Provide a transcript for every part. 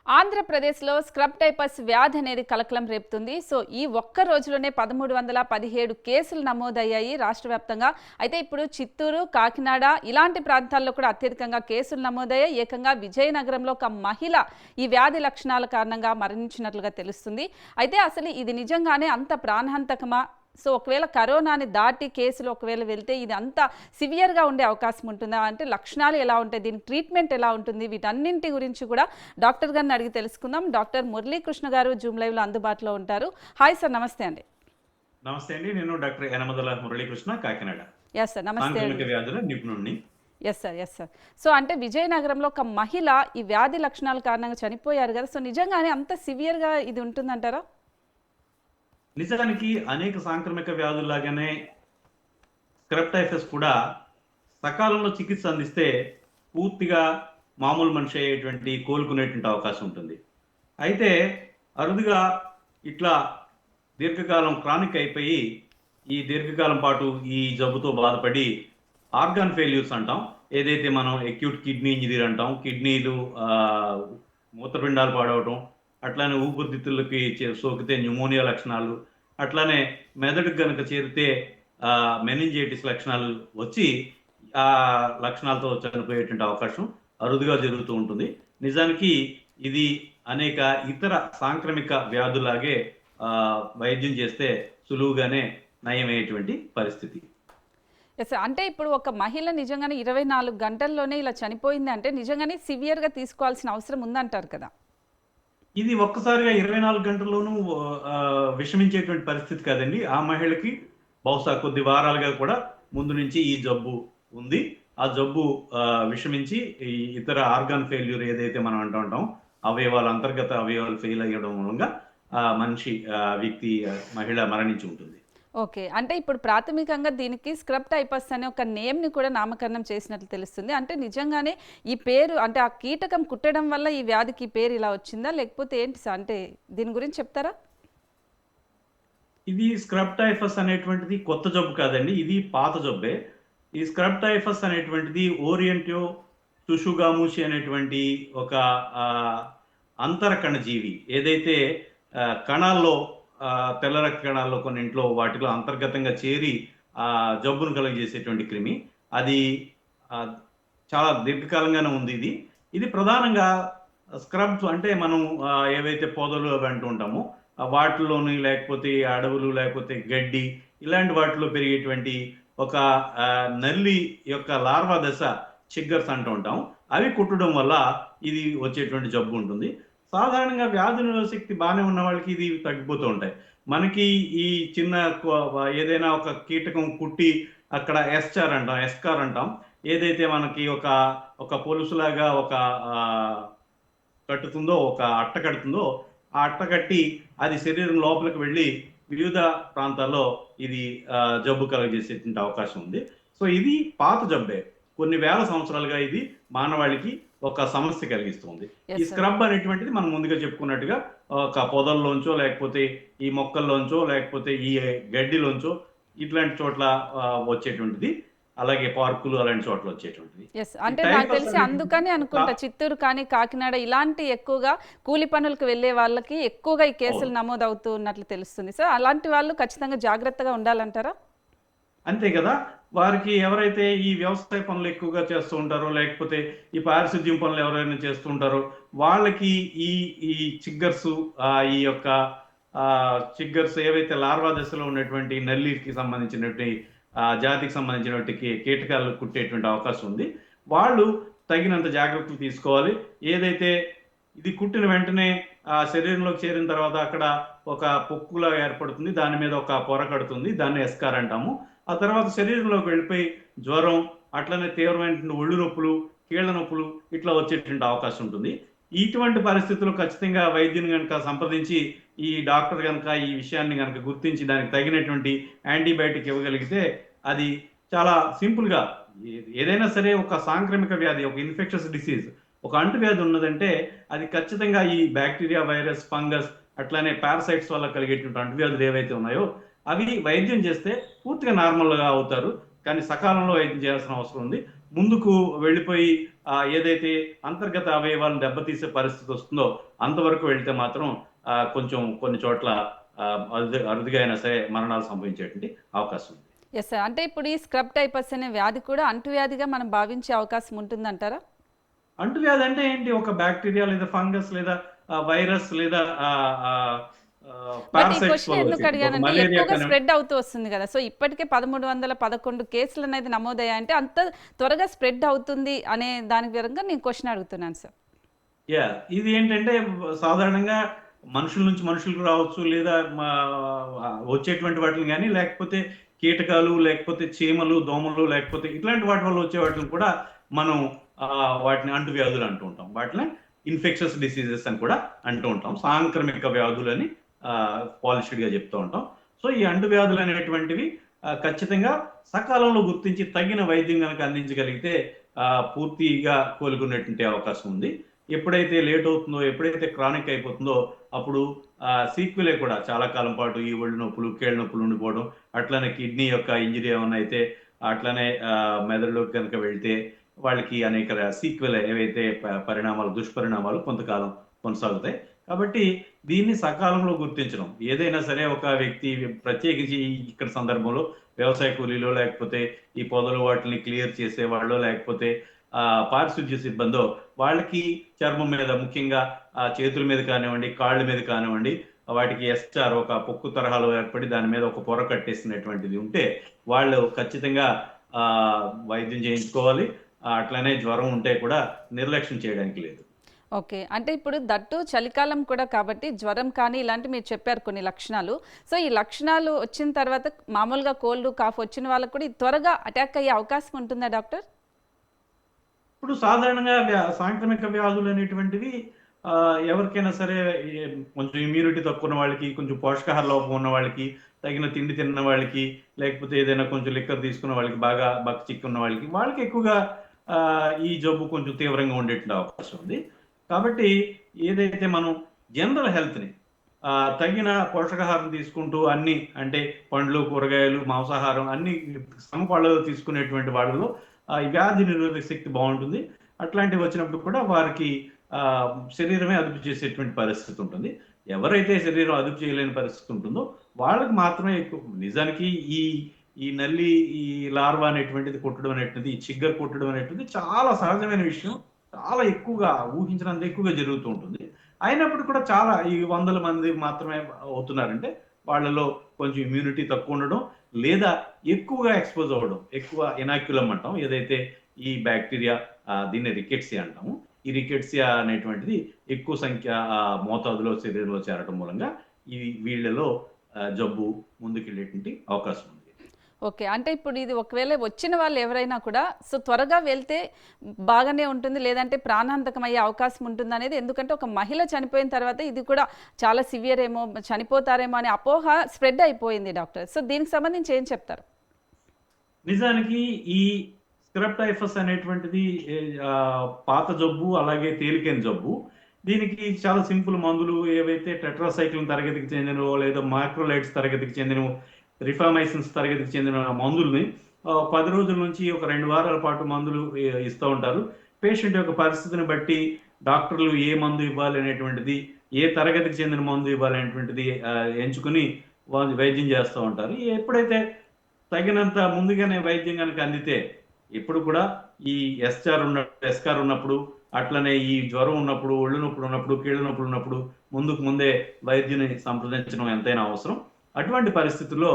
ఆంధ్రప్రదేశ్లో scrub typhus వ్యాధి అనేది కలకలం రేపుతుంది. సో ఈ ఒక్క రోజులోనే 1317 కేసులు నమోదయ్యాయి రాష్ట్ర వ్యాప్తంగా. అయితే ఇప్పుడు చిత్తూరు, కాకినాడ ఇలాంటి ప్రాంతాల్లో కూడా అత్యధికంగా కేసులు నమోదయ్యాయి. ఏకంగా విజయనగరంలో ఒక మహిళ ఈ వ్యాధి లక్షణాల కారణంగా మరణించినట్లుగా తెలుస్తుంది. అయితే అసలు ఇది నిజంగానే అంత ప్రాణాంతకమా? సో ఒకవేళ కరోనాని దాటి కేసులు ఒకవేళ వెళ్తే ఇది అంత సివియర్గా ఉండే అవకాశం ఉంటుందా? అంటే లక్షణాలు ఎలా ఉంటాయి, దీనికి ట్రీట్మెంట్ ఎలా ఉంటుంది, వీటన్నింటి గురించి కూడా డాక్టర్ గారిని అడిగి తెలుసుకుందాం. డాక్టర్ మురళీకృష్ణ గారు జూమ్ లైవ్లో అందుబాటులో ఉంటారు. హాయ్ సార్, నమస్తే అండి. నమస్తే అండి. నేను doctor Yanamadala Muralikrishna, Kakinada. Yes sir, నమస్తే అండి. సాంక్రమిక వ్యాధుల నిపుణుడిని. Yes sir, yes sir. So అంటే విజయనగరంలో ఒక మహిళ ఈ వ్యాధి లక్షణాల కారణంగా చనిపోయారు కదా. సో నిజంగానే అంత సివియర్గా ఇది ఉంటుందంటారా? నిజానికి అనేక సాంక్రమిక వ్యాధుల్లాగానే స్క్రబ్ టైఫస్ కూడా సకాలంలో చికిత్స అందిస్తే పూర్తిగా మామూలు మనిషి అయ్యేటువంటి కోలుకునేటువంటి అవకాశం ఉంటుంది. అయితే అరుదుగా ఇట్లా దీర్ఘకాలం క్రానిక్ అయిపోయి ఈ దీర్ఘకాలం పాటు ఈ జబ్బుతో బాధపడి ఆర్గాన్ ఫెయిల్యూర్స్ అంటాం, ఏదైతే మనం అక్యూట్ కిడ్నీ ఇంజరీ అంటాం, కిడ్నీలు మూత్రపిండాలు పాడవటం, అట్లానే ఊపిరితిత్తులకి సోకితే న్యూమోనియా లక్షణాలు, అట్లానే మెదడుకు గనక చేరితే మెనింజైటిస్ లక్షణాలు వచ్చి ఆ లక్షణాలతో చనిపోయేటువంటి అవకాశం అరుదుగా జరుగుతూ ఉంటుంది. నిజానికి ఇది అనేక ఇతర సాంక్రమిక వ్యాధులాగే వైద్యం చేస్తే సులువుగానే నయమయ్యేటువంటి పరిస్థితి. ఎస్, అంటే ఇప్పుడు ఒక మహిళ నిజంగానే 24 గంటల్లోనే ఇలా చనిపోయింది అంటే నిజంగానే సివియర్గా తీసుకోవాల్సిన అవసరం ఉందంటారు కదా. ఇది ఒక్కసారిగా 24 గంటల్లోనూ విషమించేటువంటి పరిస్థితి కాదండి. ఆ మహిళకి బహుశా కొద్ది వారాలుగా కూడా ముందు నుంచి ఈ జబ్బు ఉంది. ఆ జబ్బు విషమించి ఈ ఇతర ఆర్గాన్ ఫెయిల్యూర్ ఏదైతే మనం అంటూ ఉంటాం, అవయవాలు అంతర్గత అవయవాలు ఫెయిల్ అయ్యడం మూలంగా మనిషి వ్యక్తి మహిళ మరణించి ఉంటుంది. ఓకే, అంటే ఇప్పుడు ప్రాథమికంగా దీనికి స్క్రబ్ టైపస్ అనే ఒక నేమ్ని కూడా నామకరణం చేసినట్లు తెలుస్తుంది. అంటే నిజంగానే ఈ పేరు అంటే ఆ కీటకం కుట్టడం వల్ల ఈ వ్యాధికి పేరు ఇలా వచ్చిందా, లేకపోతే ఏంటి సార్? అంటే దీని గురించి చెప్తారా? ఇది స్క్రబ్ టైఫస్ అనేటువంటిది కొత్త జబ్బు కాదండి, ఇది పాత జబ్బే. ఈ స్క్రబ్ టైఫస్ అనేటువంటిది ఓరియంటో టుషుగాముషి అనేటువంటి ఒక అంతర కణజీవి, ఏదైతే కణాల్లో తెల్ల రక్త కణాల్లో కొన్నింట్లో వాటిలో అంతర్గతంగా చేరి జబ్బును కలుగజేసేటువంటి క్రిమి. అది చాలా దీర్ఘకాలంగానే ఉంది. ఇది ప్రధానంగా స్క్రబ్స్ అంటే మనం ఏవైతే పొదలు అవి అంటూ ఉంటామో వాటిలోని, లేకపోతే అడవులు, లేకపోతే గడ్డి, ఇలాంటి వాటిలో పెరిగేటువంటి ఒక నల్లి యొక్క లార్వా దశ చిగ్గర్స్ అంటూ ఉంటాం. అవి కుట్టడం వల్ల ఇది వచ్చేటువంటి జబ్బు ఉంటుంది. సాధారణంగా వ్యాధి నిరోధక శక్తి బాగానే ఉన్న వాళ్ళకి ఇది తగ్గిపోతూ ఉంటాయి. మనకి ఈ చిన్న ఏదైనా ఒక కీటకం కుట్టి అక్కడ ఎస్కార్ అంటాం, ఏదైతే మనకి ఒక పొలుసులాగా ఒక కట్టుతుందో, ఒక అట్ట కడుతుందో, ఆ అట్ట కట్టి అది శరీరం లోపలికి వెళ్ళి వివిధ ప్రాంతాల్లో ఇది జబ్బు కలుగజేసేటువంటి అవకాశం ఉంది. సో ఇది పాత జబ్బే, కొన్ని వేల సంవత్సరాలుగా ఇది మానవాళికి ఒక సమస్య కలిగిస్తుంది. ఈ స్క్రబ్ అనేటువంటిది మనం ముందుగా చెప్పుకున్నట్టుగా ఒక పొదల్లోంచో, లేకపోతే ఈ మొక్కల్లోంచో, లేకపోతే ఈ గడ్డిలోంచో ఇట్లాంటి చోట్ల వచ్చేటువంటిది, అలాగే పార్కులు అలాంటి చోట్ల వచ్చేటువంటిది. అంటే నాకు తెలిసి అందుకని అనుకుంటా చిత్తూరు కానీ కాకినాడ ఇలాంటి ఎక్కువగా కూలి పనులకు వెళ్లే వాళ్ళకి ఎక్కువగా ఈ కేసులు నమోదు అవుతూ ఉన్నట్లు తెలుస్తుంది సార్. అలాంటి వాళ్ళు ఖచ్చితంగా జాగ్రత్తగా ఉండాలంటారా? అంతే కదా. వారికి ఎవరైతే ఈ వ్యవసాయ పనులు ఎక్కువగా చేస్తూ ఉంటారో, లేకపోతే ఈ పారిశుద్ధ్యం పనులు ఎవరైనా చేస్తూ ఉంటారో వాళ్ళకి ఈ ఈ చిగ్గర్స్ ఈ యొక్క చిగ్గర్స్ ఏవైతే లార్వా దశలో ఉన్నటువంటి నల్లికి సంబంధించినటువంటి జాతికి సంబంధించినటువంటి కీటకాలు కుట్టేటువంటి అవకాశం ఉంది. వాళ్ళు తగినంత జాగ్రత్తలు తీసుకోవాలి. ఏదైతే ఇది కుట్టిన వెంటనే ఆ శరీరంలోకి చేరిన తర్వాత అక్కడ ఒక పొక్కులా ఏర్పడుతుంది, దాని మీద ఒక పొర కడుతుంది, దాన్ని ఎస్కార్ అంటాము. ఆ తర్వాత శరీరంలోకి వెళ్ళిపోయి జ్వరం, అట్లనే తీవ్రమైన ఒళ్ళు నొప్పులు, కీళ్ల నొప్పులు ఇట్లా వచ్చేటువంటి అవకాశం ఉంటుంది. ఇటువంటి పరిస్థితుల్లో ఖచ్చితంగా వైద్యుని కనుక సంప్రదించి ఈ డాక్టర్ కనుక ఈ విషయాన్ని కనుక గుర్తించి దానికి తగినటువంటి యాంటీబయాటిక్ ఇవ్వగలిగితే అది చాలా సింపుల్గా, ఏదైనా సరే ఒక సాంక్రమిక వ్యాధి, ఒక ఇన్ఫెక్షస్ డిసీజ్, ఒక అంటువ్యాధి ఉన్నదంటే అది ఖచ్చితంగా ఈ బ్యాక్టీరియా, వైరస్, ఫంగస్, అట్లానే పారాసైట్స్ వల్ల కలిగేటువంటి అంటువ్యాధులు ఏవైతే ఉన్నాయో అవి వైద్యం చేస్తే పూర్తిగా నార్మల్గా అవుతారు. కానీ సకాలంలో వైద్యం చేయాల్సిన అవసరం ఉంది. ముందుకు వెళ్ళిపోయి ఏదైతే అంతర్గత అవయవాలను దెబ్బతీసే పరిస్థితి వస్తుందో అంతవరకు వెళ్తే మాత్రం కొంచెం కొన్ని చోట్ల అరుదుగా అయినా సరే మరణాలు సంభవించేటువంటి అవకాశం ఉంది. Yes sir. అంటే ఇప్పుడు ఈ స్క్రబ్ టైపస్ అనే వ్యాధి కూడా అంటువ్యాధిగా మనం భావించే అవకాశం ఉంటుందంటారా? అంటువ్యాధి అంటే ఏంటి? ఒక బ్యాక్టీరియా లేదా ఫంగస్ లేదా వైరస్ లేదా బట్ ఈ పారాసైట్స్ క్వశ్చన్ వల్ల ఎందుకు వచ్చేది. ఒక అడిగానంటే మలేరియా ఎక్కువగా కానీ స్ప్రెడ్ అవుతూ వస్తుంది కదా! సో ఇప్పటికే 1311 కేసులు అనేది నమోదయ్యాయంటే అంత త్వరగా స్ప్రెడ్ అవుతుంది అనే దాని వివరంగా నేను క్వశ్చన్ అడుగుతున్నాను సార్. ఇది ఏంటంటే సాధారణంగా మనుషుల నుంచి మనుషులకు రావచ్చు. లేదా వచ్చేటువంటి వాటిని గానీ, లేకపోతే కీటకాలు, లేకపోతే చీమలు, దోమలు, లేకపోతే ఇట్లాంటి వాటి వల్ల వచ్చే వాటిని కూడా మనం వాటిని అంటువ్యాధులు అంటూ ఉంటాం. వాటిని ఇన్ఫెక్షస్ డిసీజెస్ అని కూడా అంటూ ఉంటాం. సాంక్రమిక వ్యాధులని పాలిష్డ్‌గా చెప్తూ ఉంటాం. సో, ఈ అంటువ్యాధులు అనేటువంటివి ఖచ్చితంగా సకాలంలో గుర్తించి తగిన వైద్యం గనక అందించగలిగితే పూర్తిగా కోలుకునేటువంటి అవకాశం ఉంది. ఎప్పుడైతే లేట్ అవుతుందో, ఎప్పుడైతే క్రానిక్ అయిపోతుందో అప్పుడు సీక్వెలే కూడా చాలా కాలం పాటు ఈ ఒళ్ళు నొప్పులు, కీళ్ళ నొప్పులు ఉండిపోవడం, అట్లనే కిడ్నీ యొక్క ఇంజరీ ఏమన్నా అయితే, అట్లనే మెదడులోకి కనుక వెళ్తే వాళ్ళకి అనేక సీక్వెల్ ఏవైతే పరిణామాలు, దుష్పరిణామాలు కొంతకాలం కొనసాగుతాయి. కాబట్టి దీన్ని సకాలంలో గుర్తించడం. ఏదైనా సరే ఒక వ్యక్తి ప్రత్యేకించి ఇక్కడ సందర్భంలో వ్యవసాయ కూలీలో, లేకపోతే ఈ పొదలు వాటిని క్లియర్ చేసేవాళ్ళో, లేకపోతే పారిశుద్ధ్య సిబ్బందో వాళ్ళకి చర్మం మీద ముఖ్యంగా చేతుల మీద కానివ్వండి, కాళ్ళ మీద కానివ్వండి, వాటికి ఎస్టార్ ఒక పొక్కు తరహాలో ఏర్పడి దాని మీద ఒక పొర కట్టేసినటువంటిది ఉంటే వాళ్ళు ఖచ్చితంగా వైద్యం చేయించుకోవాలి. అట్లనే జ్వరం ఉంటే కూడా నిర్లక్ష్యం చేయడానికి లేదు. ఓకే. అంటే ఇప్పుడు దట్టు చలికాలం కూడా కాబట్టి జ్వరం కానీ ఇలాంటివి మీరు చెప్పారు కొన్ని లక్షణాలు. సో ఈ లక్షణాలు వచ్చిన తర్వాత మామూలుగా కోల్డ్, కాఫ్ వచ్చిన వాళ్ళకి కూడా ఇది త్వరగా అటాక్ అయ్యే అవకాశం ఉంటుందా డాక్టర్? ఇప్పుడు సాధారణంగా సాంక్రమిక వ్యాధులు అనేటువంటివి ఎవరికైనా సరే కొంచెం ఇమ్యూనిటీ తక్కువ ఉన్న వాళ్ళకి, కొంచెం పోషకాహార లోపం ఉన్న వాళ్ళకి, తగిన తిండి తిన్న వాళ్ళకి, లేకపోతే ఏదైనా కొంచెం లిక్కర్ తీసుకున్న వాళ్ళకి, బాగా బక్క ఉన్న వాళ్ళకి ఎక్కువగా ఈ జబ్బు కొంచెం తీవ్రంగా ఉండేటువంటి అవకాశం ఉంది. కాబట్టి ఏదైతే మనం జనరల్ హెల్త్‌ని తగిన పోషకాహారం తీసుకుంటూ అన్ని అంటే పండ్లు, కూరగాయలు, మాంసాహారం అన్ని సమపాళ్లలో తీసుకునేటువంటి వాళ్ళలో ఈ వ్యాధి నిరోధక శక్తి బాగుంటుంది. అట్లాంటివి వచ్చినప్పుడు కూడా వారికి శరీరమే అదుపు చేసేటువంటి పరిస్థితి ఉంటుంది. ఎవరైతే శరీరం అదుపు చేయలేని పరిస్థితి ఉంటుందో వాళ్ళకి మాత్రమే ఎక్కువ. నిజానికి ఈ ఈ నల్లి ఈ లార్వా అనేటువంటిది కొట్టడం అనేటువంటిది, ఈ చిగ్గర్ కొట్టడం అనేటువంటిది చాలా సహజమైన విషయం. చాలా ఎక్కువగా ఊహించినంత ఎక్కువగా జరుగుతూ ఉంటుంది. అయినప్పుడు కూడా చాలా ఈ వందల మంది మాత్రమే అవుతున్నారంటే వాళ్ళలో కొంచెం ఇమ్యూనిటీ తక్కువ ఉండడం, లేదా ఎక్కువగా ఎక్స్‌పోజ్ అవ్వడం. ఎక్కువ ఇనాక్యులమ్ అంటాం. ఏదైతే ఈ బ్యాక్టీరియా దీన్ని రికెట్సియా అంటాము. ఈ రికెట్సియా అనేటువంటిది ఎక్కువ సంఖ్య మోతాదులో శరీరంలో చేరడం మూలంగా వీళ్ళలో జబ్బు ముందుకెళ్ళేటువంటి అవకాశం ఉంది. ఓకే. అంటే ఇప్పుడు ఇది ఒకవేళ వచ్చిన వాళ్ళు ఎవరైనా కూడా సో త్వరగా వెళ్తే బాగానే ఉంటుంది. లేదంటే ప్రాణాంతకం అయ్యే అవకాశం ఉంటుందనేది ఎందుకంటే ఒక మహిళ చనిపోయిన తర్వాత ఇది కూడా చాలా సివియర్ ఏమో, చనిపోతారేమో అనే అపోహ స్ప్రెడ్ అయిపోయింది డాక్టర్. సో దీనికి సంబంధించి ఏం చెప్తారు? నిజానికి ఈ స్క్రబ్ టైఫస్ అనేటువంటిది పాత జబ్బు, అలాగే తేలికైన జబ్బు. దీనికి చాలా సింపుల్ మందులు ఏవైతే టెట్రాసైక్లిన్ తరగతికి చెందినవో, లేదా మైక్రోలైట్స్ తరగతికి చెందినవో, రిఫామైసిన్స్ తరగతికి చెందిన మందుల్ని 10 రోజుల నుంచి ఒక 2 వారాల పాటు మందులు ఇస్తూ ఉంటారు. పేషెంట్ యొక్క పరిస్థితిని బట్టి డాక్టర్లు ఏ మందు ఇవ్వాలి అనేటువంటిది, ఏ తరగతికి చెందిన మందు ఇవ్వాలి అనేటువంటిది ఎంచుకుని వాళ్ళు వైద్యం చేస్తూ ఉంటారు. ఎప్పుడైతే తగినంత ముందుగానే వైద్యం గనక అందితే ఎప్పుడు కూడా ఈ ఎస్కార్ ఉన్నప్పుడు, అట్లనే ఈ జ్వరం ఉన్నప్పుడు, ఒళ్ళు నొప్పులు ఉన్నప్పుడు, కీళ్ళ నొప్పులు ఉన్నప్పుడు ముందుకు ముందే వైద్యుని సంప్రదించడం ఎంతైనా అవసరం. అటువంటి పరిస్థితుల్లో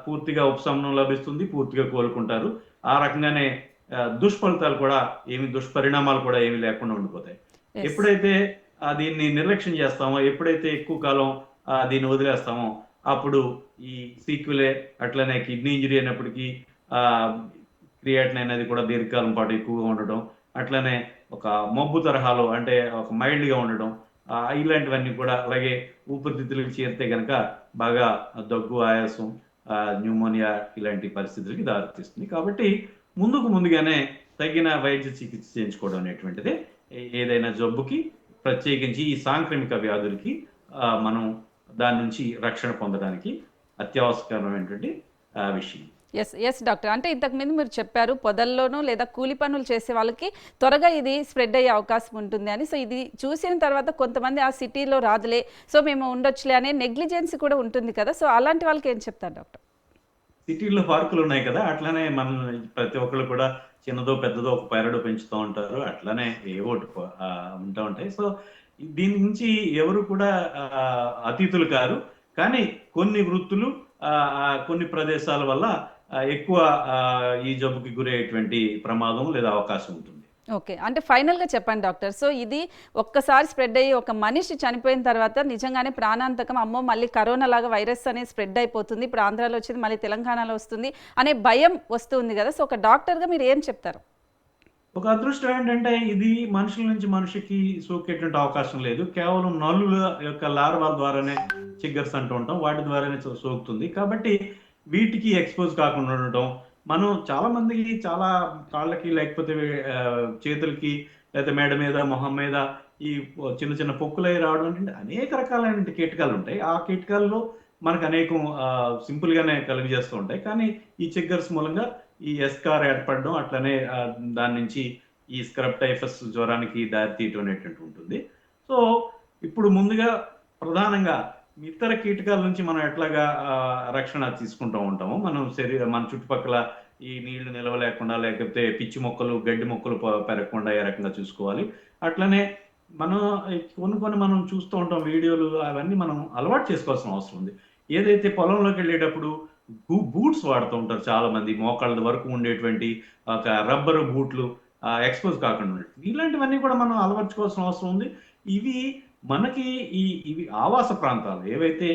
పూర్తిగా ఉపశమనం లభిస్తుంది. పూర్తిగా కోలుకుంటారు. ఆ రకంగానే దుష్ఫలితాలు కూడా దుష్పరిణామాలు కూడా ఏమీ లేకుండా ఉండిపోతాయి. యెస్. ఎప్పుడైతే దీన్ని నిర్లక్ష్యం చేస్తామో, ఎప్పుడైతే ఎక్కువ కాలం దీన్ని వదిలేస్తామో అప్పుడు ఈ సీక్వెలే అట్లనే కిడ్నీ ఇంజరీ అయినప్పటికీ క్రియాటిన్ అనేది కూడా దీర్ఘకాలం పాటు ఎక్కువగా ఉండటం, అట్లనే ఒక మబ్బు తరహాలో అంటే ఒక మైల్డ్‌గా ఉండడం, ఇలాంటివన్నీ కూడా అలాగే ఊపిరితిత్తులకు చేరితే గనక బాగా దగ్గు, ఆయాసం, న్యూమోనియా ఇలాంటి పరిస్థితులకి దారితీస్తుంది. కాబట్టి ముందుగానే తగిన వైద్య చికిత్స చేయించుకోవడం అనేటువంటిది ఏదైనా జబ్బుకి ప్రత్యేకించి ఈ సాంక్రమిక వ్యాధులకి మనం దాని నుంచి రక్షణ పొందడానికి అత్యవసరమైనటువంటి విషయం. Yes doctor. అంటే ఇంతకుముందు మీరు చెప్పారు పొదల్లోనూ లేదా కూలి పనులు చేసే వాళ్ళకి త్వరగా ఇది స్ప్రెడ్ అయ్యే అవకాశం ఉంటుంది అని. సో ఇది చూసిన తర్వాత కొంతమంది ఆ సిటీలో రాదులే, సో మేము ఉండొచ్చులే అనే నెగ్లిజెన్స్ కూడా ఉంటుంది కదా, సో అలాంటి వాళ్ళకి ఏం చెప్తారు డాక్టర్? సిటీల్లో పార్కులు ఉన్నాయి కదా, అట్లానే మన ప్రతి ఒక్కళ్ళు కూడా చిన్నదో పెద్దదో ఒక పెరడు పెంచుతూ ఉంటారు. అట్లానే ఏవో ఒకటి ఉంటా ఉంటాయి. సో దీని నుంచి ఎవరు కూడా అతీతులు కారు. కానీ కొన్ని వృత్తులు కొన్ని ప్రదేశాల వల్ల ఎక్కువ ఈ జబ్బుకి గురయ్యేటువంటి ప్రమాదం లేదా అవకాశం ఉంటుంది. ఓకే. అంటే ఫైనల్‌గా చెప్పండి డాక్టర్. సో ఇది ఒక్కసారి స్ప్రెడ్ అయ్యి ఒక మనిషి చనిపోయిన తర్వాత నిజంగానే ప్రాణాంతకం, అమ్మో మళ్ళీ కరోనా లాగా వైరస్ అనేది స్ప్రెడ్ అయిపోతుంది, ఇప్పుడు ఆంధ్రాలో వచ్చింది మళ్ళీ తెలంగాణలో వస్తుంది అనే భయం వస్తుంది కదా, సో ఒక డాక్టర్‌గా మీరు ఏం చెప్తారు? ఒక అదృష్టం ఏంటంటే ఇది మనుషుల నుంచి మనిషికి సోకేటువంటి అవకాశం లేదు. కేవలం నల్లుల యొక్క లార్వా ద్వారానే చిగ్గర్స్ అంటూ ఉంటాం. వాటి ద్వారానే సోకుతుంది. కాబట్టి వీటికి ఎక్స్‌పోజ్ కాకుండా ఉండటం. మనం చాలా మందికి చాలా కాళ్ళకి లేకపోతే చేతులకి లేకపోతే మెడ మీద, మొహం మీద ఈ చిన్న చిన్న పొక్కులయి రావడం అంటే అనేక రకాలైన కీటకాలు ఉంటాయి. ఆ కీటకాల్లో మనకు అనేకం సింపుల్‌గానే కలుగజేస్తూ ఉంటాయి. కానీ ఈ చిగ్గర్స్ మూలంగా ఈ ఎస్కార్ ఏర్పడడం అట్లనే దాని నుంచి ఈ స్క్రబ్ టైఫస్ జ్వరానికి దారితీయటం అనేటువంటి ఉంటుంది. సో ఇప్పుడు ముందుగా ప్రధానంగా ఇతర కీటకాల నుంచి మనం ఎట్లాగా రక్షణ తీసుకుంటూ ఉంటామో మనం మన చుట్టుపక్కల ఈ నీళ్లు నిలవ లేకుండా లేకపోతే పిచ్చి మొక్కలు గడ్డి మొక్కలు పెరగకుండా ఏ రకంగా చూసుకోవాలి. అట్లనే మనం కొన్ని మనం చూస్తూ ఉంటాం వీడియోలు, అవన్నీ మనం అలవాటు చేసుకోవాల్సిన అవసరం ఉంది. ఏదైతే పొలంలోకి వెళ్ళేటప్పుడు బూట్స్ వాడుతూ ఉంటారు చాలా మంది, మోకాళ్ళ వరకు ఉండేటువంటి ఒక రబ్బరు బూట్లు ఎక్స్‌పోజ్ కాకుండా ఉండేవి. ఇలాంటివన్నీ కూడా మనం అలవర్చుకోవాల్సిన అవసరం ఉంది. ఇవి మనకి ఇవి ఆవాస ప్రాంతాలు. ఏవైతే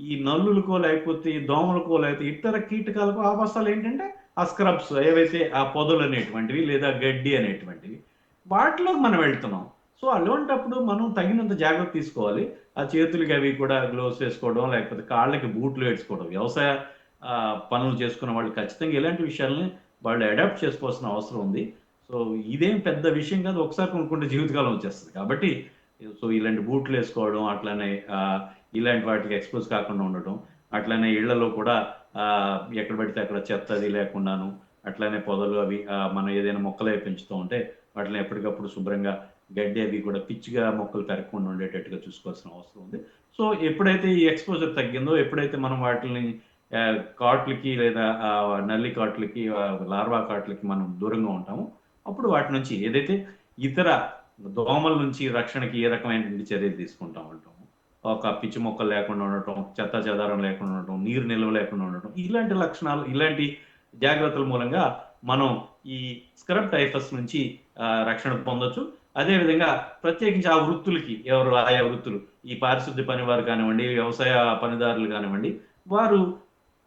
ఈ నల్లులకో లేకపోతే దోమలకో లేకపోతే ఇతర కీటకాలకో ఆవాసాలు ఏంటంటే ఆ స్క్రబ్స్ ఏవైతే ఆ పొదలు అనేటువంటివి లేదా గడ్డి అనేటువంటివి వాటిలోకి మనం వెళ్తున్నాం. సో అలాంటప్పుడు మనం తగినంత జాగ్రత్త తీసుకోవాలి. ఆ చేతులకి అవి కూడా గ్లోవ్స్ వేసుకోవడం లేకపోతే కాళ్ళకి బూట్లు వేసుకోవడం. వ్యవసాయ పనులు చేసుకున్న వాళ్ళు ఖచ్చితంగా ఇలాంటి విషయాల్ని వాళ్ళు అడాప్ట్ చేసుకోవాల్సిన అవసరం ఉంది. సో ఇదేం పెద్ద విషయం కాదు. ఒకసారి కొనుక్కుంటే జీవితకాలం వచ్చేస్తుంది. కాబట్టి సో ఇలాంటి బూట్లు వేసుకోవడం అట్లనే ఇలాంటి వాటికి ఎక్స్‌పోజ్ కాకుండా ఉండటం. అట్లనే ఇళ్లలో కూడా ఎక్కడ పడితే అక్కడ చెత్త అది లేకుండాను, అట్లనే పొదలు అవి మనం ఏదైనా మొక్కలవి పెంచుతూ ఉంటే వాటిని ఎప్పటికప్పుడు శుభ్రంగా గడ్డి అవి కూడా పిచ్చిగా మొక్కలు పెరగకుండా ఉండేటట్టుగా చూసుకోవాల్సిన అవసరం ఉంది. సో ఎప్పుడైతే ఈ ఎక్స్‌పోజర్ తగ్గిందో, ఎప్పుడైతే మనం వాటిని కాట్లకి లేదా నల్లి కాట్లకి లార్వా కాట్లకి మనం దూరంగా ఉంటామో అప్పుడు వాటి నుంచి ఏదైతే ఇతర దోమల నుంచి రక్షణకి ఏ రకమైనటువంటి చర్యలు తీసుకుంటా ఉంటాము. ఒక పిచ్చి మొక్కలు లేకుండా ఉండటం, చెత్తా చెదారం లేకుండా ఉండటం, నీరు నిల్వ లేకుండా ఉండటం, ఇలాంటి లక్షణాలు ఇలాంటి జాగ్రత్తల మూలంగా మనం ఈ స్క్రబ్ టైఫస్ నుంచి రక్షణ పొందొచ్చు. అదేవిధంగా ప్రత్యేకించి ఆ వృత్తులకి ఆయా వృత్తులు ఈ పారిశుద్ధ్య పనివారు కానివ్వండి, వ్యవసాయ పనిదారులు కానివ్వండి, వారు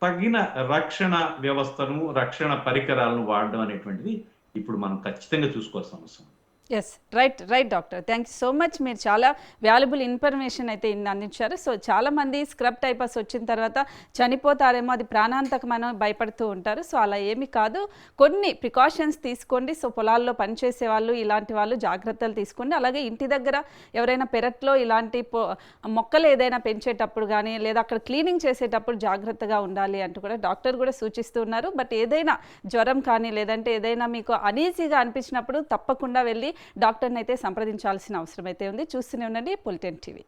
తగిన రక్షణ వ్యవస్థను, రక్షణ పరికరాలను వాడడం అనేటువంటిది ఇప్పుడు మనం ఖచ్చితంగా చూసుకోవాల్సిన అవసరం. Yes right doctor. Thank you so much. మీరు చాలా వాల్యుబుల్ ఇన్ఫర్మేషన్ అయితే అందించారు. సో చాలామంది స్క్రబ్ టైఫస్ వచ్చిన తర్వాత చనిపోతారేమో, అది ప్రాణాంతకమని భయపడుతూ ఉంటారు. సో అలా ఏమీ కాదు, కొన్ని ప్రికాషన్స్ తీసుకోండి. సో పొలాల్లో పనిచేసే వాళ్ళు ఇలాంటి వాళ్ళు జాగ్రత్తలు తీసుకోండి. అలాగే ఇంటి దగ్గర ఎవరైనా పెరట్లో ఇలాంటి మొక్కలు ఏదైనా పెంచేటప్పుడు కానీ లేదా అక్కడ క్లీనింగ్ చేసేటప్పుడు జాగ్రత్తగా ఉండాలి అంటూ కూడా డాక్టర్ కూడా సూచిస్తున్నారు. బట్ ఏదైనా జ్వరం కానీ లేదంటే ఏదైనా మీకు అనీజీగా అనిపించినప్పుడు తప్పకుండా వెళ్ళి డాక్టర్ని అయితే సంప్రదించాల్సిన అవసరం అయితే ఉంది. చూస్తూనే ఉండండి బులెటిన్ టీవీ.